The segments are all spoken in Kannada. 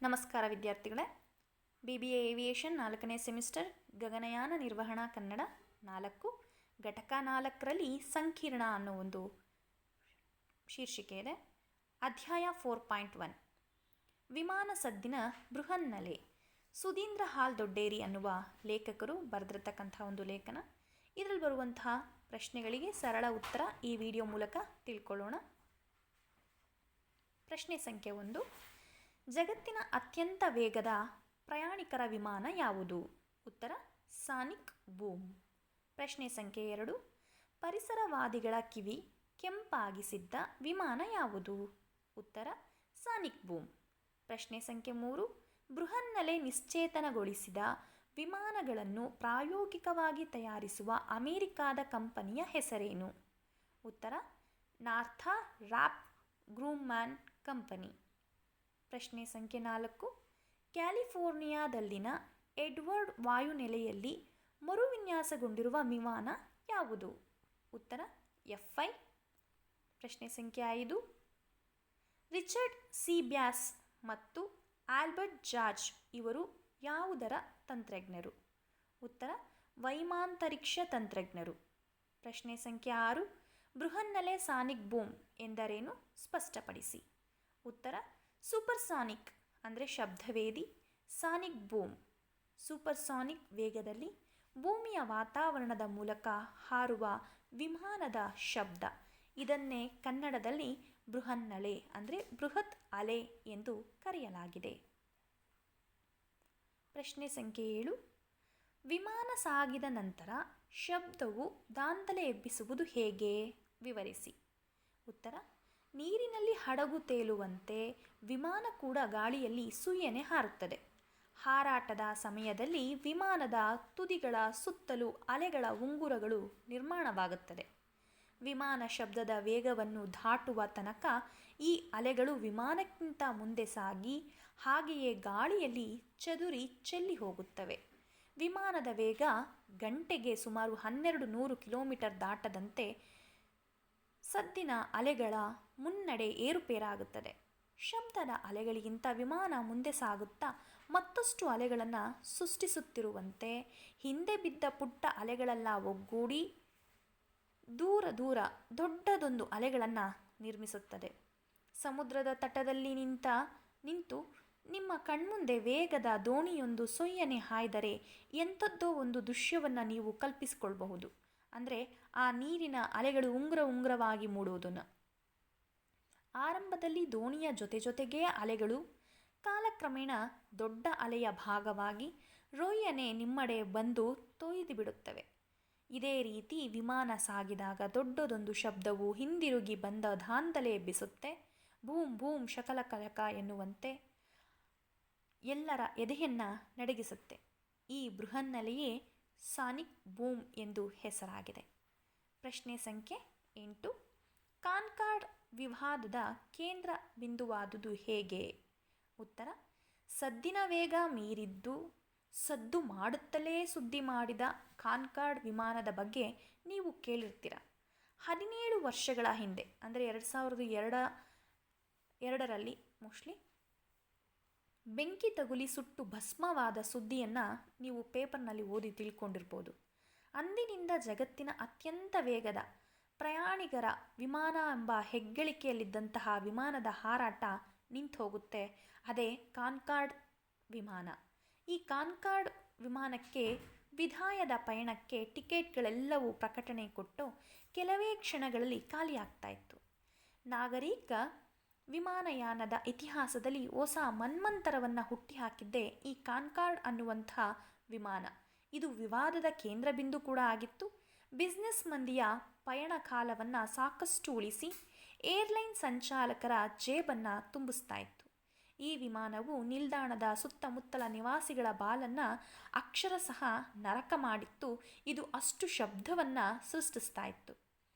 ನಮಸ್ಕಾರ ವಿದ್ಯಾರ್ಥಿಗಳೇ. BBA ಏವಿಯೇಷನ್ 4ನೇ ಸೆಮಿಸ್ಟರ್ ಗಗನಯಾನ ನಿರ್ವಹಣಾ ಕನ್ನಡ 4 ಘಟಕ 4ರಲ್ಲಿ ಸಂಕೀರ್ಣ ಅನ್ನೋ ಒಂದು ಶೀರ್ಷಿಕೆ ಇದೆ. ಅಧ್ಯಾಯ 4.1 ವಿಮಾನ ಸದ್ದಿನ ಬೃಹನ್ನಲೆ. ಸುಧೀಂದ್ರ ಹಾಲ್ ದೊಡ್ಡೇರಿ ಅನ್ನುವ ಲೇಖಕರು ಬರೆದಿರತಕ್ಕಂಥ ಒಂದು ಲೇಖನ. ಇದರಲ್ಲಿ ಬರುವಂತಹ ಪ್ರಶ್ನೆಗಳಿಗೆ ಸರಳ ಉತ್ತರ ಈ ವಿಡಿಯೋ ಮೂಲಕ ತಿಳ್ಕೊಳ್ಳೋಣ. ಪ್ರಶ್ನೆ ಸಂಖ್ಯೆ 1. ಜಗತ್ತಿನ ಅತ್ಯಂತ ವೇಗದ ಪ್ರಯಾಣಿಕರ ವಿಮಾನ ಯಾವುದು? ಉತ್ತರ ಸಾನಿಕ್ ಬೂಮ್. ಪ್ರಶ್ನೆ ಸಂಖ್ಯೆ 2. ಪರಿಸರವಾದಿಗಳ ಕಿವಿ ಕೆಂಪಾಗಿಸಿದ್ದ ವಿಮಾನ ಯಾವುದು? ಉತ್ತರ ಸಾನಿಕ್ ಬೂಮ್. ಪ್ರಶ್ನೆ ಸಂಖ್ಯೆ 3. ಬೃಹನ್ನಲೆ ನಿಶ್ಚೇತನಗೊಳಿಸಿದ ವಿಮಾನಗಳನ್ನು ಪ್ರಾಯೋಗಿಕವಾಗಿ ತಯಾರಿಸುವ ಅಮೆರಿಕಾದ ಕಂಪನಿಯ ಹೆಸರೇನು? ಉತ್ತರ ನಾರ್ಥ್ರಾಪ್ ಗ್ರೂಮನ್ ಕಂಪನಿ. ಪ್ರಶ್ನೆ ಸಂಖ್ಯೆ 4. ಕ್ಯಾಲಿಫೋರ್ನಿಯಾದಲ್ಲಿನ ಎಡ್ವರ್ಡ್ ವಾಯುನೆಲೆಯಲ್ಲಿ ಮರುವಿನ್ಯಾಸಗೊಂಡಿರುವ ವಿಮಾನ ಯಾವುದು? ಉತ್ತರ F-5. ಪ್ರಶ್ನೆ ಸಂಖ್ಯೆ 5. ರಿಚರ್ಡ್ ಸಿ ಬ್ಯಾಸ್ ಮತ್ತು ಆಲ್ಬರ್ಟ್ ಜಾರ್ಜ್ ಇವರು ಯಾವುದರ ತಂತ್ರಜ್ಞರು? ಉತ್ತರ ವೈಮಾಂತರಿಕ್ಷ ತಂತ್ರಜ್ಞರು. ಪ್ರಶ್ನೆ ಸಂಖ್ಯೆ 6. ಬೃಹನ್ನಲೆ ಸಾನಿಕ್ ಬೂಮ್ ಎಂದರೇನು ಸ್ಪಷ್ಟಪಡಿಸಿ? ಉತ್ತರ ಸೂಪರ್ಸಾನಿಕ್ ಅಂದರೆ ಶಬ್ದವೇದಿ, ಸಾನಿಕ್ ಬೂಮ್ ಸೂಪರ್ಸಾನಿಕ್ ವೇಗದಲ್ಲಿ ಭೂಮಿಯ ವಾತಾವರಣದ ಮೂಲಕ ಹಾರುವ ವಿಮಾನದ ಶಬ್ದ. ಇದನ್ನೇ ಕನ್ನಡದಲ್ಲಿ ಬೃಹನ್ನಲೆ ಅಂದರೆ ಬೃಹತ್ ಅಲೆ ಎಂದು ಕರೆಯಲಾಗಿದೆ. ಪ್ರಶ್ನೆ ಸಂಖ್ಯೆ 7. ವಿಮಾನ ಸಾಗಿದ ನಂತರ ಶಬ್ದವು ದಾಂಧಲೆ ಎಬ್ಬಿಸುವುದು ಹೇಗೆ? ವಿವರಿಸಿ. ಉತ್ತರ ನೀರಿನಲ್ಲಿ ಹಡಗು ತೇಲುವಂತೆ ವಿಮಾನ ಕೂಡ ಗಾಳಿಯಲ್ಲಿ ಸುಯ್ಯನೆ ಹಾರುತ್ತದೆ. ಹಾರಾಟದ ಸಮಯದಲ್ಲಿ ವಿಮಾನದ ತುದಿಗಳ ಸುತ್ತಲೂ ಅಲೆಗಳ ಉಂಗುರಗಳು ನಿರ್ಮಾಣವಾಗುತ್ತದೆ. ವಿಮಾನ ಶಬ್ದದ ವೇಗವನ್ನು ದಾಟುವ ತನಕ ಈ ಅಲೆಗಳು ವಿಮಾನಕ್ಕಿಂತ ಮುಂದೆ ಸಾಗಿ ಹಾಗೆಯೇ ಗಾಳಿಯಲ್ಲಿ ಚದುರಿ ಚೆಲ್ಲಿ ಹೋಗುತ್ತವೆ. ವಿಮಾನದ ವೇಗ ಗಂಟೆಗೆ ಸುಮಾರು 1200 ಕಿಲೋಮೀಟರ್ ದಾಟದಂತೆ ಸದ್ದಿನ ಅಲೆಗಳ ಮುನ್ನಡೆ ಏರುಪೇರಾಗುತ್ತದೆ. ಶಬ್ದದ ಅಲೆಗಳಿಗಿಂತ ವಿಮಾನ ಮುಂದೆ ಸಾಗುತ್ತಾ ಮತ್ತಷ್ಟು ಅಲೆಗಳನ್ನು ಸೃಷ್ಟಿಸುತ್ತಿರುವಂತೆ ಹಿಂದೆ ಬಿದ್ದ ಪುಟ್ಟ ಅಲೆಗಳೆಲ್ಲ ಒಗ್ಗೂಡಿ ದೂರ ದೊಡ್ಡದೊಂದು ಅಲೆಗಳನ್ನು ನಿರ್ಮಿಸುತ್ತದೆ. ಸಮುದ್ರದ ತಟದಲ್ಲಿ ನಿಂತು ನಿಮ್ಮ ಕಣ್ಮುಂದೆ ವೇಗದ ದೋಣಿಯೊಂದು ಸೊಯ್ಯನೆ ಹಾಯ್ದರೆ ಎಂಥದ್ದೋ ಒಂದು ದೃಶ್ಯವನ್ನು ನೀವು ಕಲ್ಪಿಸಿಕೊಳ್ಳಬಹುದು. ಅಂದರೆ ಆ ನೀರಿನ ಅಲೆಗಳು ಉಂಗುರವಾಗಿ ಮೂಡುವುದನ್ನು. ಆರಂಭದಲ್ಲಿ ದೋಣಿಯ ಜೊತೆಗೇ ಅಲೆಗಳು ಕಾಲಕ್ರಮೇಣ ದೊಡ್ಡ ಅಲೆಯ ಭಾಗವಾಗಿ ರೊಯ್ಯನೆ ನಿಮ್ಮಡೆ ಬಂದು ತೊಯ್ದು ಬಿಡುತ್ತವೆ. ಇದೇ ರೀತಿ ವಿಮಾನ ಸಾಗಿದಾಗ ದೊಡ್ಡದೊಂದು ಶಬ್ದವು ಹಿಂದಿರುಗಿ ಬಂದ ದಾಂಧಲೆ ಎಬ್ಬಿಸುತ್ತೆ. ಭೂಮ್ ಭೂಮ್ ಶಕಲಕಲಕ ಎನ್ನುವಂತೆ ಎಲ್ಲರ ಎದೆಯನ್ನು ನಡಗಿಸುತ್ತೆ. ಈ ಬೃಹನ್ನಲೆಯೇ ಸಾನಿಕ್ ಬೂಮ್ ಎಂದು ಹೆಸರಾಗಿದೆ. ಪ್ರಶ್ನೆ ಸಂಖ್ಯೆ 8. ಕಾನ್ಕಾರ್ಡ್ ವಿವಾದದ ಕೇಂದ್ರ ಬಿಂದುವಾದುದು ಹೇಗೆ? ಉತ್ತರ ಸದ್ದಿನ ವೇಗ ಮೀರಿದ್ದು ಸದ್ದು ಮಾಡುತ್ತಲೇ ಸುದ್ದಿ ಮಾಡಿದ ಕಾನ್ಕಾರ್ಡ್ ವಿಮಾನದ ಬಗ್ಗೆ ನೀವು ಕೇಳಿರ್ತೀರ. 17 ವರ್ಷಗಳ ಹಿಂದೆ ಅಂದರೆ 2002ರಲ್ಲಿ ಮೋಸ್ಟ್ಲಿ ಬೆಂಕಿ ತಗುಲಿ ಸುಟ್ಟು ಭಸ್ಮವಾದ ಸುದ್ದಿಯನ್ನು ನೀವು ಪೇಪರ್ನಲ್ಲಿ ಓದಿ ತಿಳ್ಕೊಂಡಿರ್ಬೋದು. ಅಂದಿನಿಂದ ಜಗತ್ತಿನ ಅತ್ಯಂತ ವೇಗದ ಪ್ರಯಾಣಿಕರ ವಿಮಾನ ಎಂಬ ಹೆಗ್ಗಳಿಕೆಯಲ್ಲಿದ್ದಂತಹ ವಿಮಾನದ ಹಾರಾಟ ನಿಂತು ಹೋಗುತ್ತೆ. ಅದೇ ಕಾನ್ಕಾರ್ಡ್ ವಿಮಾನ. ಈ ಕಾನ್ಕಾರ್ಡ್ ವಿಮಾನಕ್ಕೆ ವಿದಾಯದ ಪಯಣಕ್ಕೆ ಟಿಕೆಟ್ಗಳೆಲ್ಲವೂ ಪ್ರಕಟಣೆ ಕೊಟ್ಟು ಕೆಲವೇ ಕ್ಷಣಗಳಲ್ಲಿ ಖಾಲಿಯಾಗ್ತಾ ಇತ್ತು. ನಾಗರಿಕ ವಿಮಾನಯಾನದ ಇತಿಹಾಸದಲ್ಲಿ ಹೊಸ ಮನ್ವಂತರವನ್ನು ಹುಟ್ಟಿಹಾಕಿದ್ದೇ ಈ ಕಾನ್ಕಾರ್ಡ್ ಅನ್ನುವಂಥ ವಿಮಾನ. ಇದು ವಿವಾದದ ಕೇಂದ್ರ ಬಿಂದು ಕೂಡ ಆಗಿತ್ತು. ಬಿಸ್ನೆಸ್ ಮಂದಿಯ ಪಯಣ ಕಾಲವನ್ನು ಸಾಕಷ್ಟು ಉಳಿಸಿ ಏರ್ಲೈನ್ ಸಂಚಾಲಕರ ಜೇಬನ್ನು ತುಂಬಿಸ್ತಾ ಇತ್ತು. ಈ ವಿಮಾನವು ನಿಲ್ದಾಣದ ಸುತ್ತಮುತ್ತಲ ನಿವಾಸಿಗಳ ಬಾಲನ್ನು ಅಕ್ಷರಶಃ ನರಕ ಮಾಡಿತ್ತು. ಇದು ಅಷ್ಟು ಶಬ್ದವನ್ನು ಸೃಷ್ಟಿಸ್ತಾ ಇತ್ತು.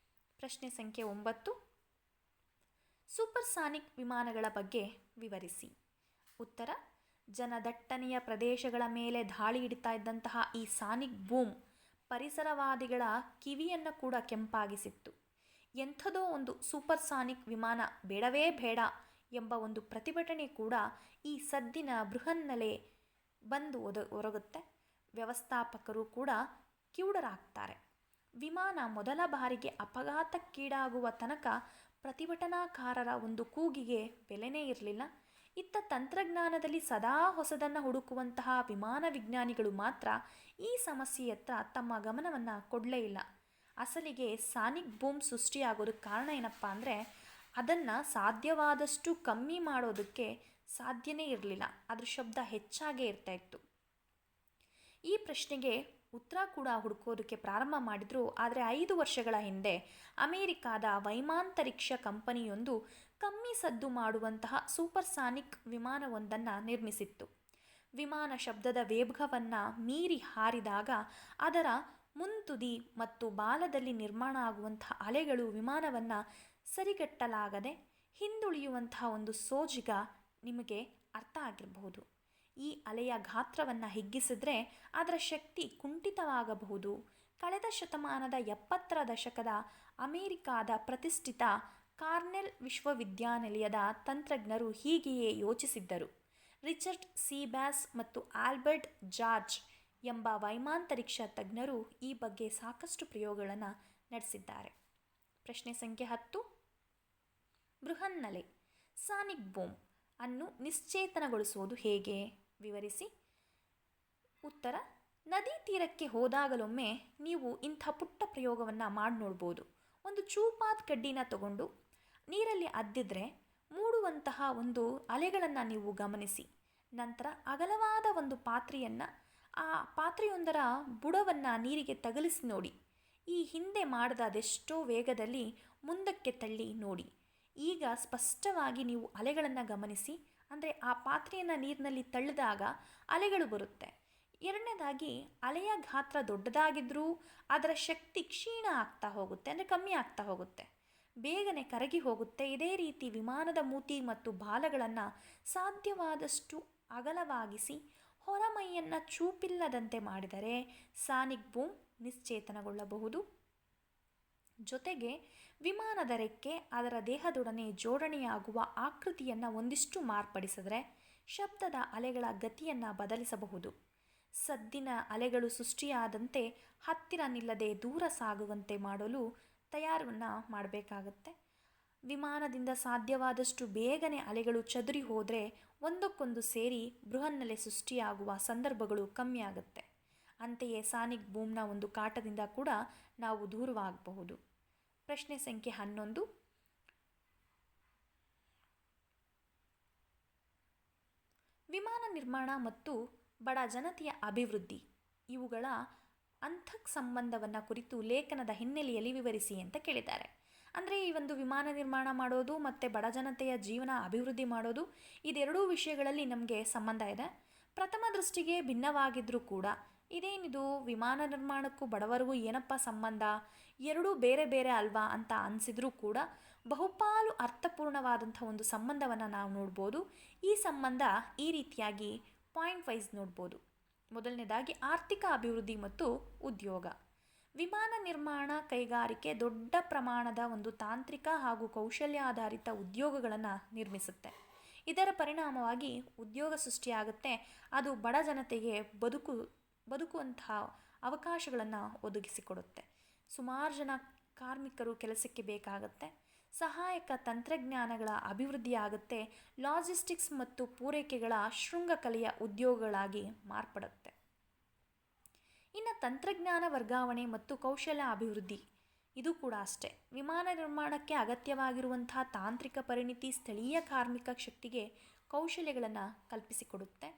ಪ್ರಶ್ನೆ ಸಂಖ್ಯೆ 9. ಸೂಪರ್ಸಾನಿಕ್ ವಿಮಾನಗಳ ಬಗ್ಗೆ ವಿವರಿಸಿ. ಉತ್ತರ ಜನದಟ್ಟಣೆಯ ಪ್ರದೇಶಗಳ ಮೇಲೆ ದಾಳಿ ಹಿಡಿತಾ ಇದ್ದಂತಹ ಈ ಸಾನಿಕ್ ಬೂಮ್ ಪರಿಸರವಾದಿಗಳ ಕಿವಿಯನ್ನು ಕೂಡ ಕೆಂಪಾಗಿಸಿತ್ತು. ಎಂಥದೋ ಒಂದು ಸೂಪರ್ಸಾನಿಕ್ ವಿಮಾನ ಬೇಡವೇ ಬೇಡ ಎಂಬ ಒಂದು ಪ್ರತಿಭಟನೆ ಕೂಡ ಈ ಸದ್ದಿನ ಬೃಹನ್ನಲೆ ಬಂದು ಒರಗುತ್ತೆ. ವ್ಯವಸ್ಥಾಪಕರು ಕೂಡ ಕಿವುಡರಾಗ್ತಾರೆ. ವಿಮಾನ ಮೊದಲ ಬಾರಿಗೆ ಅಪಘಾತಕ್ಕೀಡಾಗುವ ತನಕ ಪ್ರತಿಭಟನಾಕಾರರ ಒಂದು ಕೂಗಿಗೆ ಬೆಲೆನೇ ಇರಲಿಲ್ಲ. ಇತ್ತ ತಂತ್ರಜ್ಞಾನದಲ್ಲಿ ಸದಾ ಹೊಸದನ್ನು ಹುಡುಕುವಂತಹ ವಿಮಾನ ವಿಜ್ಞಾನಿಗಳು ಮಾತ್ರ ಈ ಸಮಸ್ಯೆಯತ್ತ ತಮ್ಮ ಗಮನವನ್ನು ಕೊಡಲೇ ಇಲ್ಲ. ಅಸಲಿಗೆ ಸಾನಿಕ್ ಬೂಮ್ ಸೃಷ್ಟಿಯಾಗೋದಕ್ಕೆ ಕಾರಣ ಏನಪ್ಪ ಅಂದರೆ, ಅದನ್ನು ಸಾಧ್ಯವಾದಷ್ಟು ಕಮ್ಮಿ ಮಾಡೋದಕ್ಕೆ ಸಾಧ್ಯನೇ ಇರಲಿಲ್ಲ. ಅದ್ರ ಶಬ್ದ ಹೆಚ್ಚಾಗೇ ಇರ್ತಾಯಿತ್ತು. ಈ ಪ್ರಶ್ನೆಗೆ ಉತ್ತರ ಕೂಡ ಹುಡುಕೋದಕ್ಕೆ ಪ್ರಾರಂಭ ಮಾಡಿದ್ರು. ಆದರೆ 5 ವರ್ಷಗಳ ಹಿಂದೆ ಅಮೇರಿಕಾದ ವೈಮಾಂತರಿಕ್ಷ ಕಂಪನಿಯೊಂದು ಕಮ್ಮಿ ಸದ್ದು ಮಾಡುವಂತಹ ಸೂಪರ್ಸಾನಿಕ್ ವಿಮಾನವೊಂದನ್ನು ನಿರ್ಮಿಸಿತ್ತು. ವಿಮಾನ ಶಬ್ದದ ವೇಗವನ್ನು ಮೀರಿ ಹಾರಿದಾಗ ಅದರ ಮುಂತುದಿ ಮತ್ತು ಬಾಲದಲ್ಲಿ ನಿರ್ಮಾಣ ಆಗುವಂತಹ ಅಲೆಗಳು ವಿಮಾನವನ್ನು ಸರಿಗಟ್ಟಲಾಗದೆ ಹಿಂದುಳಿಯುವಂತಹ ಒಂದು ಸೋಜಿಗ ನಿಮಗೆ ಅರ್ಥ ಆಗಿರಬಹುದು. ಈ ಅಲೆಯ ಗಾತ್ರವನ್ನು ಹಿಗ್ಗಿಸಿದ್ರೆ ಅದರ ಶಕ್ತಿ ಕುಂಠಿತವಾಗಬಹುದು. ಕಳೆದ ಶತಮಾನದ 70ರ ದಶಕದ ಅಮೇರಿಕಾದ ಪ್ರತಿಷ್ಠಿತ ಕಾರ್ನೆಲ್ ವಿಶ್ವವಿದ್ಯಾನಿಲಯದ ತಂತ್ರಜ್ಞರು ಹೀಗೆಯೇ ಯೋಚಿಸಿದ್ದರು. ರಿಚರ್ಡ್ ಸೀಬ್ಯಾಸ್ ಮತ್ತು ಆಲ್ಬರ್ಟ್ ಜಾರ್ಜ್ ಎಂಬ ವೈಮಾಂತರಿಕ್ಷ ತಜ್ಞರು ಈ ಬಗ್ಗೆ ಸಾಕಷ್ಟು ಪ್ರಯೋಗಗಳನ್ನು ನಡೆಸಿದ್ದಾರೆ. ಪ್ರಶ್ನೆ ಸಂಖ್ಯೆ 10. ಬೃಹನ್ನಲೆ ಸಾನಿಕ್ ಬೂಮ್ ಅನ್ನು ನಿಶ್ಚೇತನಗೊಳಿಸುವುದು ಹೇಗೆ? ವಿವರಿಸಿ. ಉತ್ತರ: ನದಿ ತೀರಕ್ಕೆ ಹೋದಾಗಲೊಮ್ಮೆ ನೀವು ಇಂಥ ಪುಟ್ಟ ಪ್ರಯೋಗವನ್ನು ಮಾಡಿ ನೋಡ್ಬೋದು. ಒಂದು ಚೂಪಾದ ಕಡ್ಡಿನ ತಗೊಂಡು ನೀರಲ್ಲಿ ಅದ್ದಿದ್ರೆ ಮೂಡುವಂತಹ ಒಂದು ಅಲೆಗಳನ್ನು ನೀವು ಗಮನಿಸಿ. ನಂತರ ಅಗಲವಾದ ಒಂದು ಪಾತ್ರೆಯನ್ನು, ಆ ಪಾತ್ರೆಯೊಂದರ ಬುಡವನ್ನು ನೀರಿಗೆ ತಗಲಿಸಿ ನೋಡಿ. ಈ ಹಿಂದೆ ಮಾಡಿದ ಅದೆಷ್ಟೋ ವೇಗದಲ್ಲಿ ಮುಂದಕ್ಕೆ ತಳ್ಳಿ ನೋಡಿ. ಈಗ ಸ್ಪಷ್ಟವಾಗಿ ನೀವು ಅಲೆಗಳನ್ನು ಗಮನಿಸಿ. ಅಂದರೆ ಆ ಪಾತ್ರೆಯನ್ನು ನೀರಿನಲ್ಲಿ ತಳ್ಳಿದಾಗ ಅಲೆಗಳು ಬರುತ್ತೆ. ಎರಡನೇದಾಗಿ, ಅಲೆಯ ಗಾತ್ರ ದೊಡ್ಡದಾಗಿದ್ದರೂ ಅದರ ಶಕ್ತಿ ಕ್ಷೀಣ ಆಗ್ತಾ ಹೋಗುತ್ತೆ, ಅಂದರೆ ಕಮ್ಮಿ ಆಗ್ತಾ ಹೋಗುತ್ತೆ, ಬೇಗನೆ ಕರಗಿ ಹೋಗುತ್ತೆ. ಇದೇ ರೀತಿ ವಿಮಾನದ ಮೂತಿ ಮತ್ತು ಬಾಲಗಳನ್ನು ಸಾಧ್ಯವಾದಷ್ಟು ಅಗಲವಾಗಿಸಿ ಹೊರಮೈಯನ್ನು ಚೂಪಿಲ್ಲದಂತೆ ಮಾಡಿದರೆ ಸಾನಿಕ್ ಬೂಮ್ ನಿಶ್ಚೇತನಗೊಳ್ಳಬಹುದು. ಜೊತೆಗೆ ವಿಮಾನದ ರೆಕ್ಕೆ ಅದರ ದೇಹದೊಡನೆ ಜೋಡಣೆಯಾಗುವ ಆಕೃತಿಯನ್ನು ಒಂದಿಷ್ಟು ಮಾರ್ಪಡಿಸಿದರೆ ಶಬ್ದದ ಅಲೆಗಳ ಗತಿಯನ್ನು ಬದಲಿಸಬಹುದು. ಸದ್ದಿನ ಅಲೆಗಳು ಸೃಷ್ಟಿಯಾದಂತೆ ಹತ್ತಿರ ನಿಲ್ಲದೆ ದೂರ ಸಾಗುವಂತೆ ಮಾಡಲು ತಯಾರನ್ನು ಮಾಡಬೇಕಾಗತ್ತೆ. ವಿಮಾನದಿಂದ ಸಾಧ್ಯವಾದಷ್ಟು ಬೇಗನೆ ಅಲೆಗಳು ಚದುರಿ ಹೋದರೆ ಒಂದಕ್ಕೊಂದು ಸೇರಿ ಬೃಹನ್ನಲೆ ಸೃಷ್ಟಿಯಾಗುವ ಸಂದರ್ಭಗಳು ಕಮ್ಮಿ ಆಗುತ್ತೆ. ಅಂತೆಯೇ ಸಾನಿಕ್ ಬೂಮ್ನ ಒಂದು ಕಾಟದಿಂದ ಕೂಡ ನಾವು ದೂರವಾಗಬಹುದು. ಪ್ರಶ್ನೆ ಸಂಖ್ಯೆ 11. ವಿಮಾನ ನಿರ್ಮಾಣ ಮತ್ತು ಬಡ ಜನತೆಯ ಅಭಿವೃದ್ಧಿ ಇವುಗಳ ಅಂತಃ ಸಂಬಂಧವನ್ನು ಕುರಿತು ಲೇಖನದ ಹಿನ್ನೆಲೆಯಲ್ಲಿ ವಿವರಿಸಿ ಅಂತ ಕೇಳಿದ್ದಾರೆ. ಅಂದರೆ ಈ ಒಂದು ವಿಮಾನ ನಿರ್ಮಾಣ ಮಾಡೋದು ಮತ್ತು ಬಡ ಜನತೆಯ ಜೀವನ ಅಭಿವೃದ್ಧಿ ಮಾಡೋದು, ಇದೆರಡೂ ವಿಷಯಗಳಲ್ಲಿ ನಮಗೆ ಸಂಬಂಧ ಇದೆ. ಪ್ರಥಮ ದೃಷ್ಟಿಗೆ ಭಿನ್ನವಾಗಿದ್ದರೂ ಕೂಡ ಇದೇನಿದು ವಿಮಾನ ನಿರ್ಮಾಣಕ್ಕೂ ಬಡವರಿಗೂ ಏನಪ್ಪ ಸಂಬಂಧ, ಎರಡೂ ಬೇರೆ ಬೇರೆ ಅಲ್ವಾ ಅಂತ ಅನಿಸಿದ್ರೂ ಕೂಡ ಬಹುಪಾಲು ಅರ್ಥಪೂರ್ಣವಾದಂಥ ಒಂದು ಸಂಬಂಧವನ್ನು ನಾವು ನೋಡ್ಬೋದು. ಈ ಸಂಬಂಧ ಈ ರೀತಿಯಾಗಿ ಪಾಯಿಂಟ್ ವೈಸ್ ನೋಡ್ಬೋದು. ಮೊದಲನೇದಾಗಿ ಆರ್ಥಿಕ ಅಭಿವೃದ್ಧಿ ಮತ್ತು ಉದ್ಯೋಗ. ವಿಮಾನ ನಿರ್ಮಾಣ ಕೈಗಾರಿಕೆ ದೊಡ್ಡ ಪ್ರಮಾಣದ ಒಂದು ತಾಂತ್ರಿಕ ಹಾಗೂ ಕೌಶಲ್ಯಾಧಾರಿತ ಉದ್ಯೋಗಗಳನ್ನು ನಿರ್ಮಿಸುತ್ತೆ. ಇದರ ಪರಿಣಾಮವಾಗಿ ಉದ್ಯೋಗ ಸೃಷ್ಟಿಯಾಗುತ್ತೆ. ಅದು ಬಡ ಜನತೆಗೆ ಬದುಕುವಂತಹ ಅವಕಾಶಗಳನ್ನು ಒದಗಿಸಿಕೊಡುತ್ತೆ. ಸುಮಾರು ಜನ ಕಾರ್ಮಿಕರು ಕೆಲಸಕ್ಕೆ ಬೇಕಾಗುತ್ತೆ. ಸಹಾಯಕ ತಂತ್ರಜ್ಞಾನಗಳ ಅಭಿವೃದ್ಧಿ ಆಗುತ್ತೆ. ಲಾಜಿಸ್ಟಿಕ್ಸ್ ಮತ್ತು ಪೂರೈಕೆಗಳ ಶೃಂಗಕಲೆಯ ಉದ್ಯೋಗಗಳಾಗಿ ಮಾರ್ಪಡುತ್ತೆ. ಇನ್ನು ತಂತ್ರಜ್ಞಾನ ವರ್ಗಾವಣೆ ಮತ್ತು ಕೌಶಲ್ಯ ಅಭಿವೃದ್ಧಿ ಇದು ಕೂಡ ಅಷ್ಟೇ. ವಿಮಾನ ನಿರ್ಮಾಣಕ್ಕೆ ಅಗತ್ಯವಾಗಿರುವಂತಹ ತಾಂತ್ರಿಕ ಪರಿಣಿತಿ ಸ್ಥಳೀಯ ಕಾರ್ಮಿಕ ಶಕ್ತಿಗೆ ಕೌಶಲ್ಯಗಳನ್ನು ಕಲ್ಪಿಸಿಕೊಡುತ್ತೆ.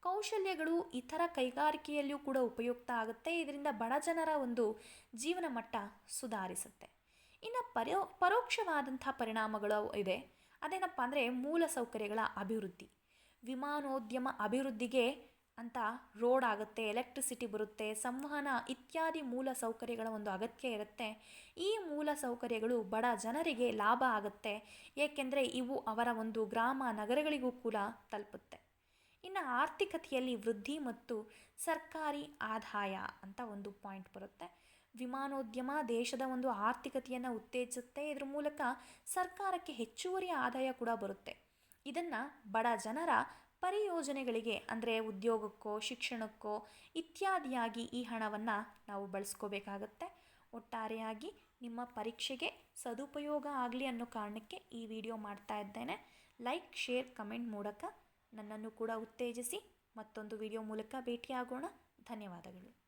ಕೌಶಲ್ಯಗಳು ಇತರ ಕೈಗಾರಿಕೆಯಲ್ಲಿಯೂ ಕೂಡ ಉಪಯುಕ್ತ ಆಗುತ್ತೆ. ಇದರಿಂದ ಬಡ ಜನರ ಒಂದು ಜೀವನ ಮಟ್ಟ ಸುಧಾರಿಸುತ್ತೆ. ಇನ್ನು ಪರೋಕ್ಷವಾದಂಥ ಪರಿಣಾಮಗಳು ಇದೆ. ಅದೇನಪ್ಪ ಅಂದರೆ ಮೂಲಸೌಕರ್ಯಗಳ ಅಭಿವೃದ್ಧಿ. ವಿಮಾನೋದ್ಯಮ ಅಭಿವೃದ್ಧಿಗೆ ಅಂತ ರೋಡ್ ಆಗುತ್ತೆ, ಎಲೆಕ್ಟ್ರಿಸಿಟಿ ಬರುತ್ತೆ, ಸಂವಹನ ಇತ್ಯಾದಿ ಮೂಲ ಸೌಕರ್ಯಗಳ ಒಂದು ಅಗತ್ಯ ಇರುತ್ತೆ. ಈ ಮೂಲ ಸೌಕರ್ಯಗಳು ಬಡ ಜನರಿಗೆ ಲಾಭ ಆಗುತ್ತೆ, ಏಕೆಂದರೆ ಇವು ಅವರ ಒಂದು ಗ್ರಾಮ ನಗರಗಳಿಗೂ ಕೂಡ ತಲುಪುತ್ತೆ. ಇನ್ನು ಆರ್ಥಿಕತೆಯಲ್ಲಿ ವೃದ್ಧಿ ಮತ್ತು ಸರ್ಕಾರಿ ಆದಾಯ ಅಂತ ಒಂದು ಪಾಯಿಂಟ್ ಬರುತ್ತೆ. ವಿಮಾನೋದ್ಯಮ ದೇಶದ ಒಂದು ಆರ್ಥಿಕತೆಯನ್ನು ಉತ್ತೇಜಿಸುತ್ತೆ. ಇದರ ಮೂಲಕ ಸರ್ಕಾರಕ್ಕೆ ಹೆಚ್ಚುವರಿ ಆದಾಯ ಕೂಡ ಬರುತ್ತೆ. ಇದನ್ನು ಬಡ ಜನರ ಪರಿಯೋಜನೆಗಳಿಗೆ ಅಂದರೆ ಉದ್ಯೋಗಕ್ಕೋ ಶಿಕ್ಷಣಕ್ಕೋ ಇತ್ಯಾದಿಯಾಗಿ ಈ ಹಣವನ್ನು ನಾವು ಬಳಸ್ಕೋಬೇಕಾಗತ್ತೆ. ಒಟ್ಟಾರೆಯಾಗಿ ನಿಮ್ಮ ಪರೀಕ್ಷೆಗೆ ಸದುಪಯೋಗ ಆಗಲಿ ಅನ್ನೋ ಕಾರಣಕ್ಕೆ ಈ ವಿಡಿಯೋ ಮಾಡ್ತಾ ಇದ್ದೇನೆ. ಲೈಕ್, ಶೇರ್, ಕಮೆಂಟ್ ಮೂಲಕ ನನ್ನನ್ನು ಕೂಡ ಉತ್ತೇಜಿಸಿ. ಮತ್ತೊಂದು ವಿಡಿಯೋ ಮೂಲಕ ಭೇಟಿಯಾಗೋಣ. ಧನ್ಯವಾದಗಳು.